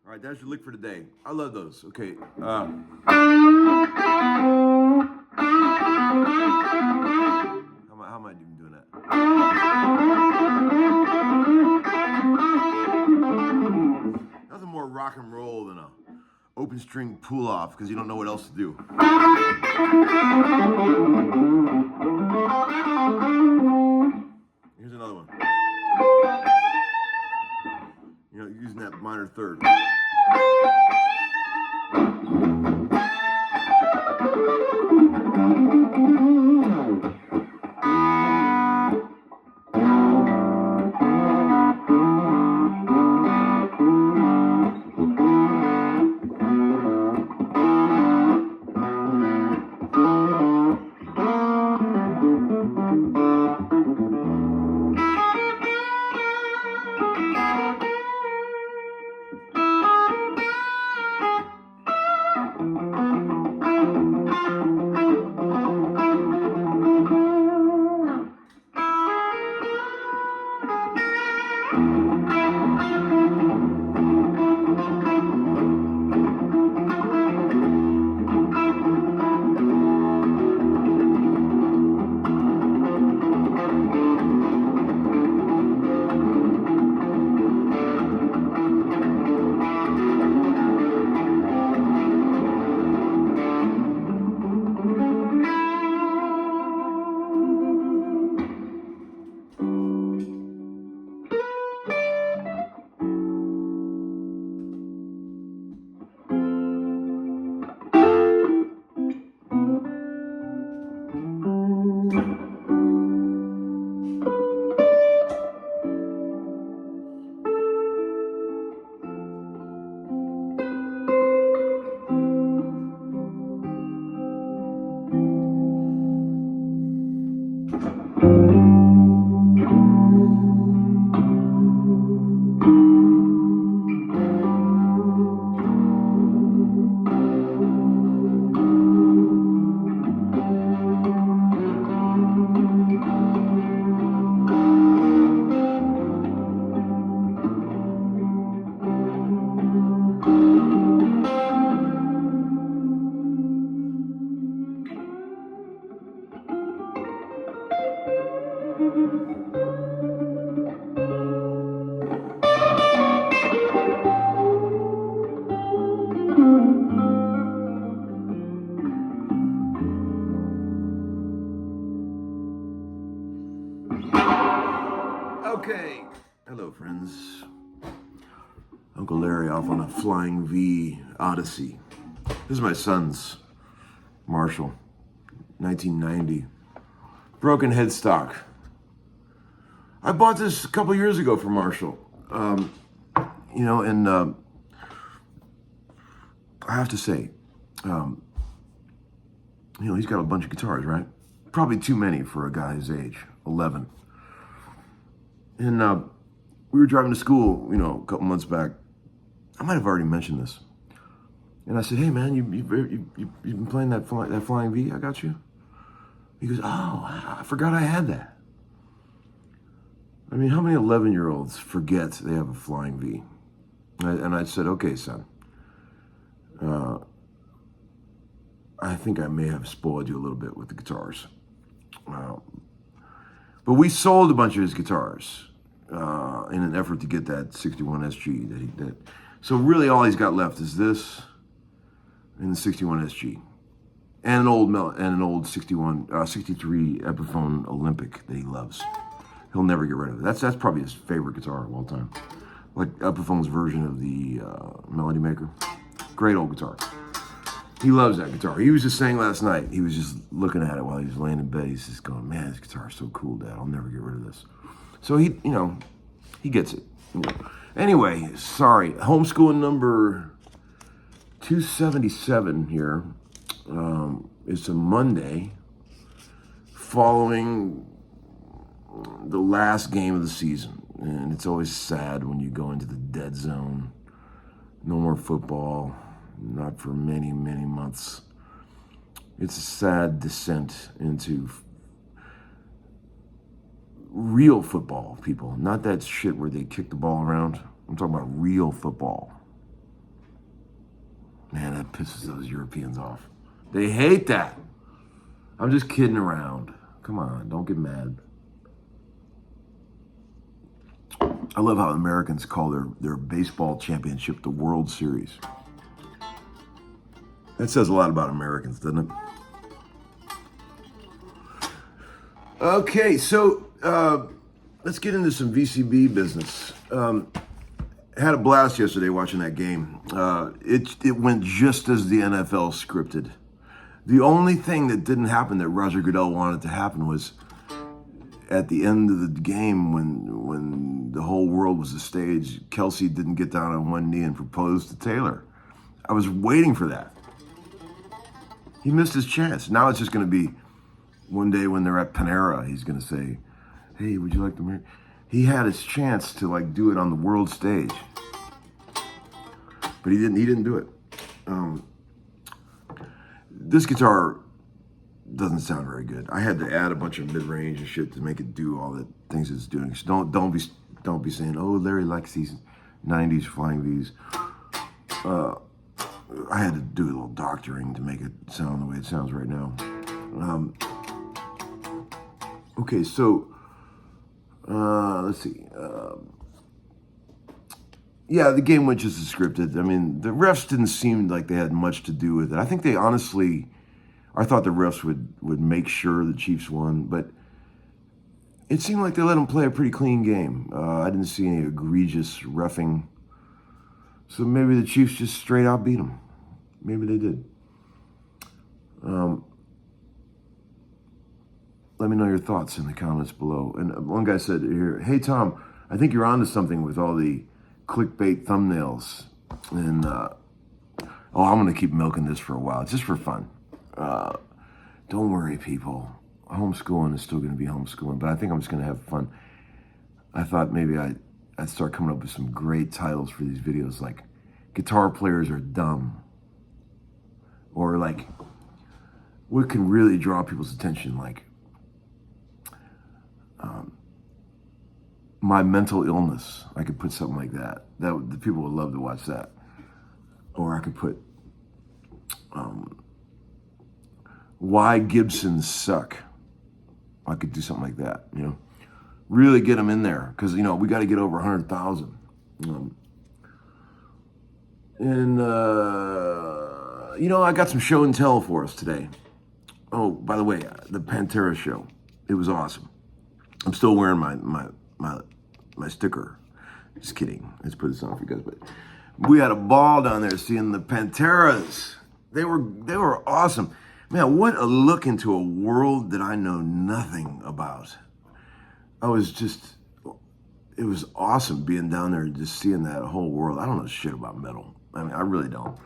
All right, that's your lick for today. I love those. Okay. How am I even doing that? Nothing more rock and roll than a open string pull off because you don't know what else to do. Here's another one. You know, using that minor third. Okay. Hello, friends. Uncle Larry off on a Flying V Odyssey. This is my son's Marshall, 1990. Broken headstock. I bought this a couple years ago for Marshall. You know, and I have to say, you know, he's got a bunch of guitars, right? Probably too many for a guy his age, 11. And we were driving to school, you know, a couple months back. I might have already mentioned this. And I said, "Hey, man, you've been playing that Flying V I got you?" He goes, "Oh, I forgot I had that." I mean, how many 11-year-olds forget they have a Flying V? And I said, "Okay, son. I think I may have spoiled you a little bit with the guitars." But we sold a bunch of his guitars in an effort to get that 61 SG that he did. So really all he's got left is this and the 61 SG. And an old 63 Epiphone Olympic that he loves. He'll never get rid of it. That's probably his favorite guitar of all time. Like Epiphone's version of the Melody Maker. Great old guitar. He loves that guitar. He was just saying last night, he was just looking at it while he was laying in bed. He's just going, "Man, this guitar is so cool, Dad. I'll never get rid of this." So he, you know, he gets it. You know. Anyway, sorry. Homeschooling number 277 here. It's a Monday following the last game of the season. And it's always sad when you go into the dead zone. No more football. Not for many, many months. It's a sad descent into real football, people. Not that shit where they kick the ball around. I'm talking about real football. Man, that pisses those Europeans off. They hate that. I'm just kidding around. Come on, don't get mad. I love how Americans call their baseball championship the World Series. That says a lot about Americans, doesn't it? Okay, so let's get into some VCB business. Had a blast yesterday watching that game. It went just as the NFL scripted. The only thing that didn't happen that Roger Goodell wanted to happen was at the end of the game when the whole world was the stage, Kelsey didn't get down on one knee and propose to Taylor. I was waiting for that. He missed his chance. Now it's just going to be one day when they're at Pantera, he's going to say, hey, would you like to marry? He had his chance to like do it on the world stage, but he didn't do it. This guitar doesn't sound very good. I had to add a bunch of mid-range and shit to make it do all the things it's doing. So don't be saying, oh, Larry likes these 90s Flying V's. I had to do a little doctoring to make it sound the way it sounds right now. Okay, so let's see. Yeah, the game went just as scripted. I mean, the refs didn't seem like they had much to do with it. I think they honestly, I thought the refs would make sure the Chiefs won, but it seemed like they let them play a pretty clean game. I didn't see any egregious reffing. So maybe the Chiefs just straight out beat them. Maybe they did. Let me know your thoughts in the comments below. And one guy said here, hey, Tom, I think you're onto something with all the clickbait thumbnails. And, I'm going to keep milking this for a while, just for fun. Don't worry, people. Homeschooling is still going to be homeschooling, but I think I'm just going to have fun. I thought maybe I'd start coming up with some great titles for these videos, like guitar players are dumb. Or like, what can really draw people's attention, like my mental illness. I could put something like that. The people would love to watch that. Or I could put why Gibsons suck. I could do something like that, you know. Really get them in there, because, you know, we got to get over 100,000. You know, I got some show and tell for us today. Oh, by the way, the Pantera show, it was awesome. I'm still wearing my sticker. Just kidding. Let's put this on for you guys. But we had a ball down there seeing the Panteras. They were awesome. Man, what a look into a world that I know nothing about. It was awesome being down there and just seeing that whole world. I don't know shit about metal. I mean, I really don't.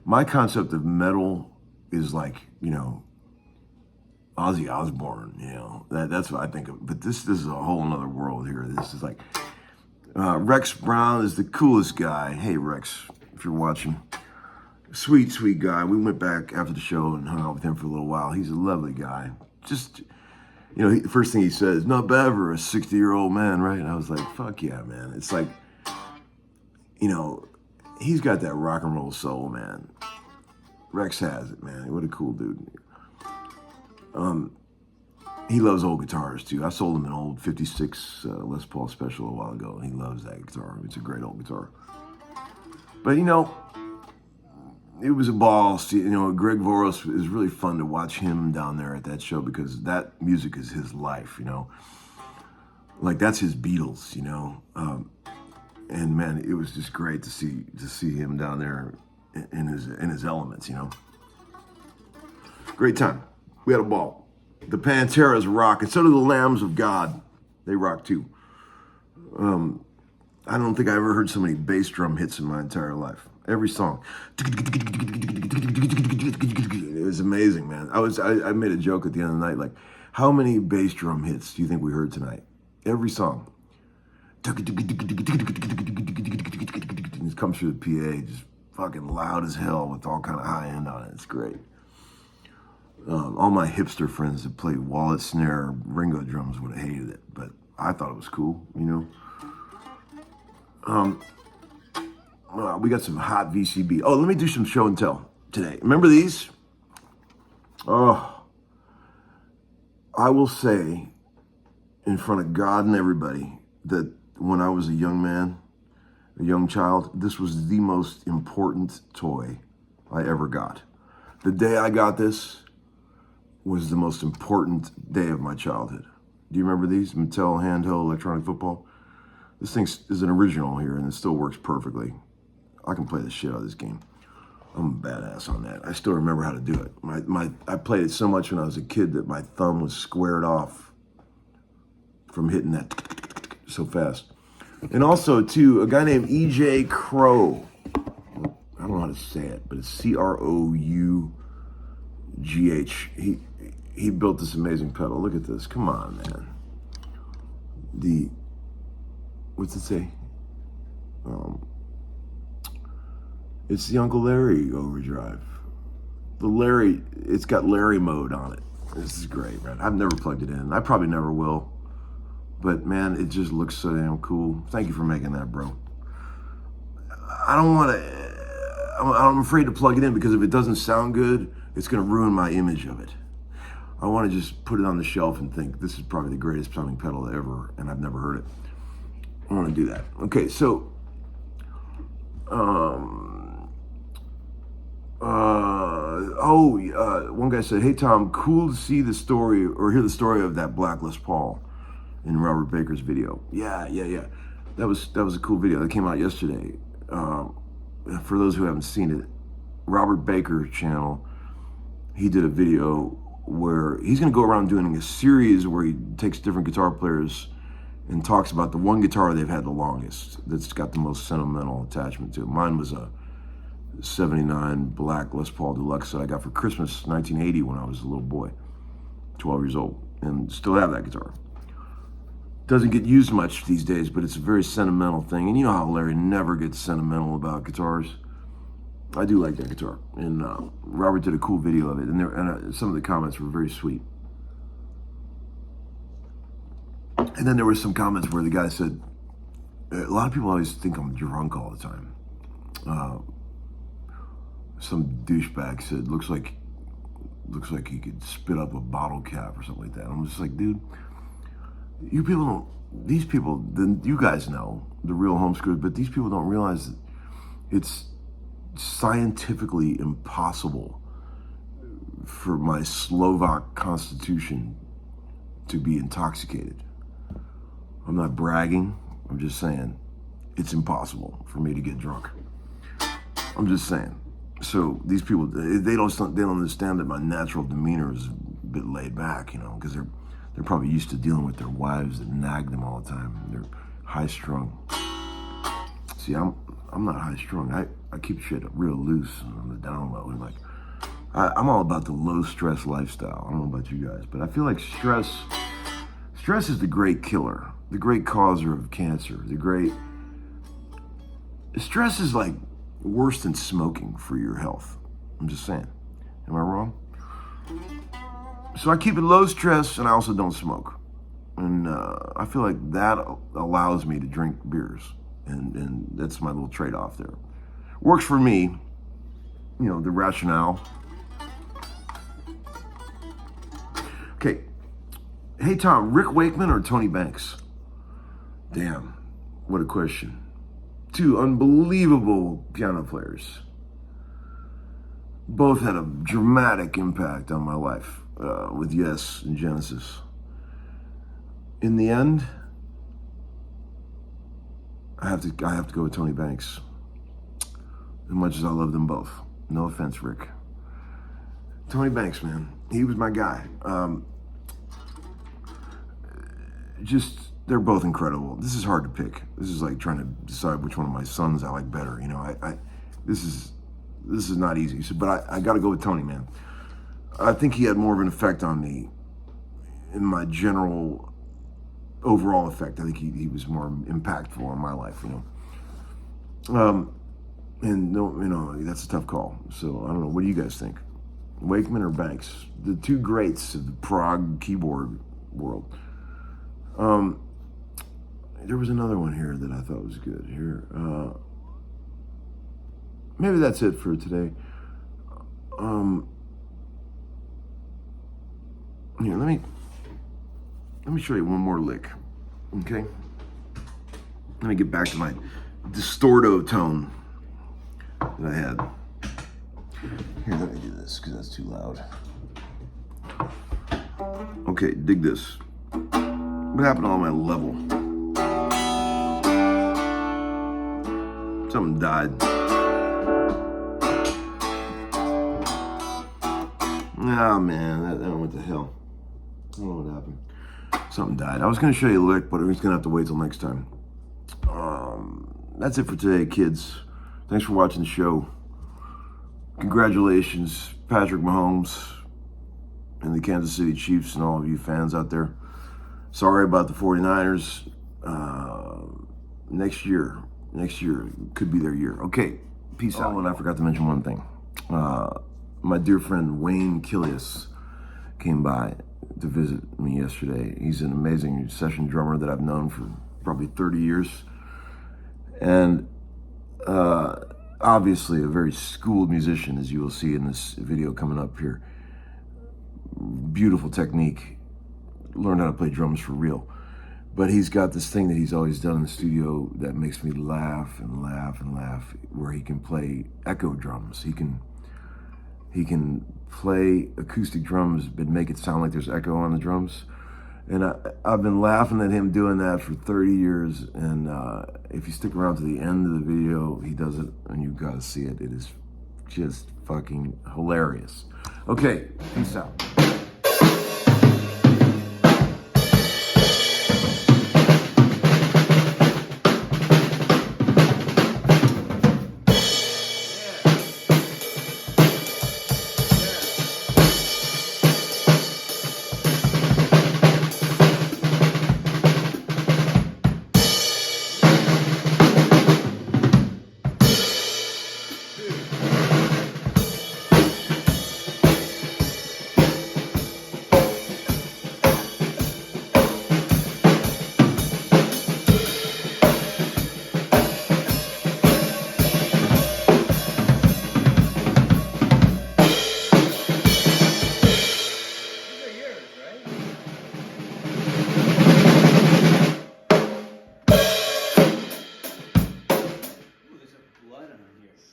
My concept of metal is like, you know, Ozzy Osbourne, you know, that's what I think of. But this is a whole nother world here. This is like, Rex Brown is the coolest guy. Hey, Rex, if you're watching. Sweet, sweet guy. We went back after the show and hung out with him for a little while. He's a lovely guy. Just, you know, the first thing he says, not bad for a 60-year-old man, right? And I was like, fuck yeah, man. It's like, you know, he's got that rock and roll soul, man. Rex has it, man. What a cool dude. He loves old guitars, too. I sold him an old 56 Les Paul Special a while ago, and he loves that guitar. It's a great old guitar. But, you know, it was a ball. You know, Greg Voros is really fun to watch him down there at that show, because that music is his life, you know. Like, that's his Beatles, you know. And, man, it was just great to see him down there in his elements, you know. Great time. We had a ball. The Panteras rock, and so do the Lambs of God. They rock too. I don't think I ever heard so many bass drum hits in my entire life. Every song. It was amazing, man. I made a joke at the end of the night, like, how many bass drum hits do you think we heard tonight? Every song. It comes through the PA, just fucking loud as hell with all kind of high end on it. It's great. All my hipster friends that played wallet, snare, Ringo drums would have hated it, but I thought it was cool, you know. We got some hot VCB. Oh, let me do some show and tell today. Remember these? Oh, I will say in front of God and everybody that when I was a young man, a young child, this was the most important toy I ever got. The day I got this was the most important day of my childhood. Do you remember these? Mattel handheld electronic football? This thing is an original here and it still works perfectly. I can play the shit out of this game. I'm a badass on that. I still remember how to do it. I played it so much when I was a kid that my thumb was squared off from hitting that so fast. And also, too, a guy named E.J. Crow. I don't know how to say it, but it's C-R-O-U-G-H. He built this amazing pedal. Look at this. Come on, man. What's it say? It's the Uncle Larry overdrive. It's got Larry mode on it. This is great, man. I've never plugged it in. I probably never will. But man, it just looks so damn cool. Thank you for making that, bro. I'm afraid to plug it in because if it doesn't sound good, it's gonna ruin my image of it. I wanna just put it on the shelf and think this is probably the greatest sounding pedal ever, and I've never heard it. I wanna do that. Okay, so, one guy said, "Hey Tom, cool to see the story or hear the story of that Black Les Paul in Robert Baker's video." Yeah. That was a cool video that came out yesterday. For those who haven't seen it, Robert Baker channel, he did a video where he's going to go around doing a series where he takes different guitar players and talks about the one guitar they've had the longest, that's got the most sentimental attachment to it. Mine was a 79 Black Les Paul Deluxe that I got for Christmas 1980 when I was a little boy, 12 years old, and still have that guitar. Doesn't get used much these days, but it's a very sentimental thing. And you know how Larry never gets sentimental about guitars. I do like that guitar, and Robert did a cool video of it, and some of the comments were very sweet. And then there were some comments where the guy said, a lot of people always think I'm drunk all the time. Some douchebag said, looks like he could spit up a bottle cap or something like that. I'm just like, dude, you guys know the real homeschool, but these people don't realize that it's scientifically impossible for my Slovak constitution to be intoxicated. I'm not bragging. I'm just saying it's impossible for me to get drunk. I'm just saying. So these people, they don't understand that my natural demeanor is a bit laid back, you know, because they're probably used to dealing with their wives that nag them all the time. They're high strung. See, I'm not high strung. I keep shit real loose on the down low, and like I'm all about the low stress lifestyle. I don't know about you guys, but I feel like stress is the great killer, the great causer of cancer. Stress is like worse than smoking for your health. I'm just saying. Am I wrong? So I keep it low stress, and I also don't smoke. And I feel like that allows me to drink beers. And that's my little trade-off there. Works for me, you know, the rationale. Okay. Hey, Tom, Rick Wakeman or Tony Banks? Damn, what a question. Two unbelievable piano players. Both had a dramatic impact on my life with Yes and Genesis. In the end, I have to go with Tony Banks. As much as I love them both. No offense, Rick. Tony Banks, man. He was my guy. They're both incredible. This is hard to pick. This is like trying to decide which one of my sons I like better. You know, this is not easy. So, but I got to go with Tony, man. I think he had more of an effect on me in my general overall effect. I think he was more impactful on my life, you know. And no, you know, that's a tough call. So I don't know. What do you guys think? Wakeman or Banks? The two greats of the prog keyboard world. There was another one here that I thought was good. Here, maybe that's it for today. Here, let me show you one more lick. Okay. Let me get back to my distorto tone that I had. Here, let me do this because that's too loud. Okay, dig this. What happened to all my level? Something died. Oh man, that went to hell. I don't know what happened. Something died. I was going to show you a lick, but we're just going to have to wait till next time. That's it for today, kids. Thanks for watching the show. Congratulations, Patrick Mahomes and the Kansas City Chiefs and all of you fans out there. Sorry about the 49ers. Next year could be their year. Okay, peace out. And I forgot to mention one thing. My dear friend Wayne Killius came by to visit me yesterday. He's an amazing session drummer that I've known for probably 30 years. And obviously a very schooled musician, as you will see in this video coming up here. Beautiful technique. Learned how to play drums for real. But he's got this thing that he's always done in the studio that makes me laugh and laugh and laugh, where he can play echo drums. He can play acoustic drums but make it sound like there's echo on the drums. And I've been laughing at him doing that for 30 years. And if you stick around to the end of the video, he does it, and you've got to see it. It is just fucking hilarious. Okay, peace out.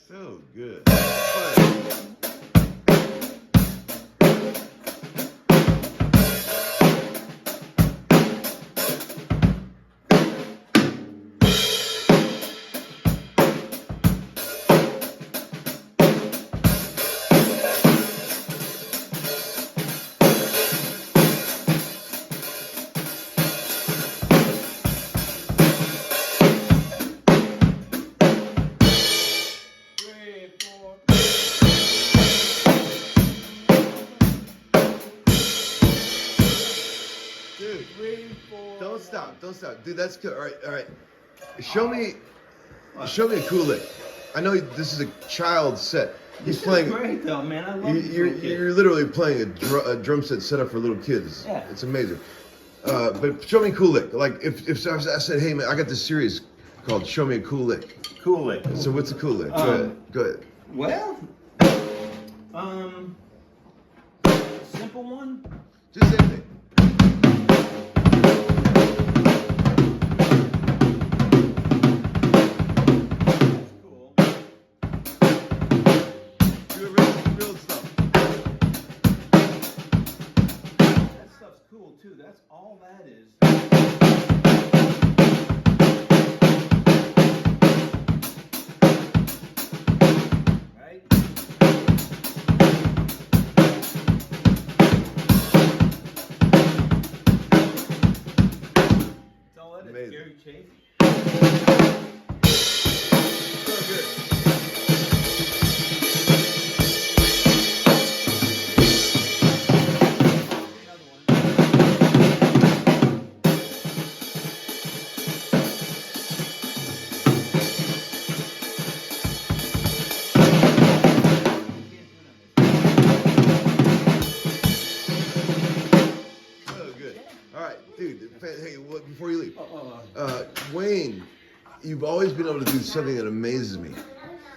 So good. Dude, 3, 4. don't stop. Dude, that's good. All right. Show me a cool lick. I know this is a child set. He's playing. Great though, man. I love You're literally playing a drum set set up for little kids. Yeah. It's amazing. But show me a cool lick. Like if I said, hey man, I got this series called "Show Me a Cool Lick." Cool lick. So what's a cool lick? Go ahead. Well, simple one. Just anything. Cool. Do real stuff. That stuff's cool too. That's all that is. Right? It's all that is. Amazing. Gary Chafee. So good. Another one. So good. All right, dude. Hey, before you leave, Wayne, you've always been able to do something that amazes me: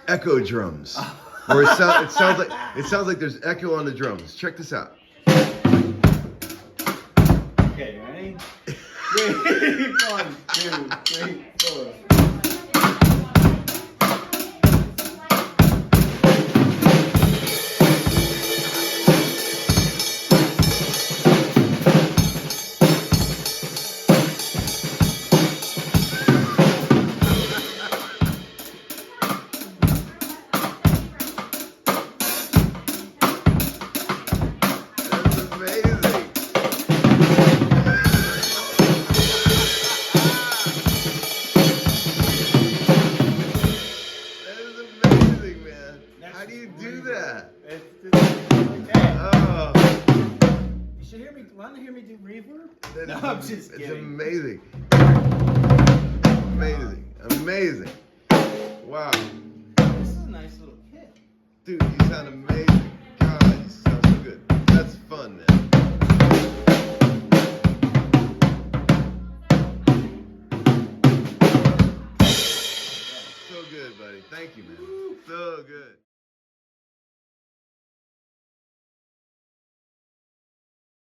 echo drums. Or it sounds like there's echo on the drums. Check this out. Okay, ready? 3, 1, 2, 3, 4. How do you do that? It's just like that. Oh, You should hear me. Want to hear me do reverb? that No, is- I'm just it's kidding. amazing. Amazing. Wow. This is a nice little kit. Dude, you sound amazing. God, you sound so good. That's fun, man. So good, buddy. Thank you, man. So good.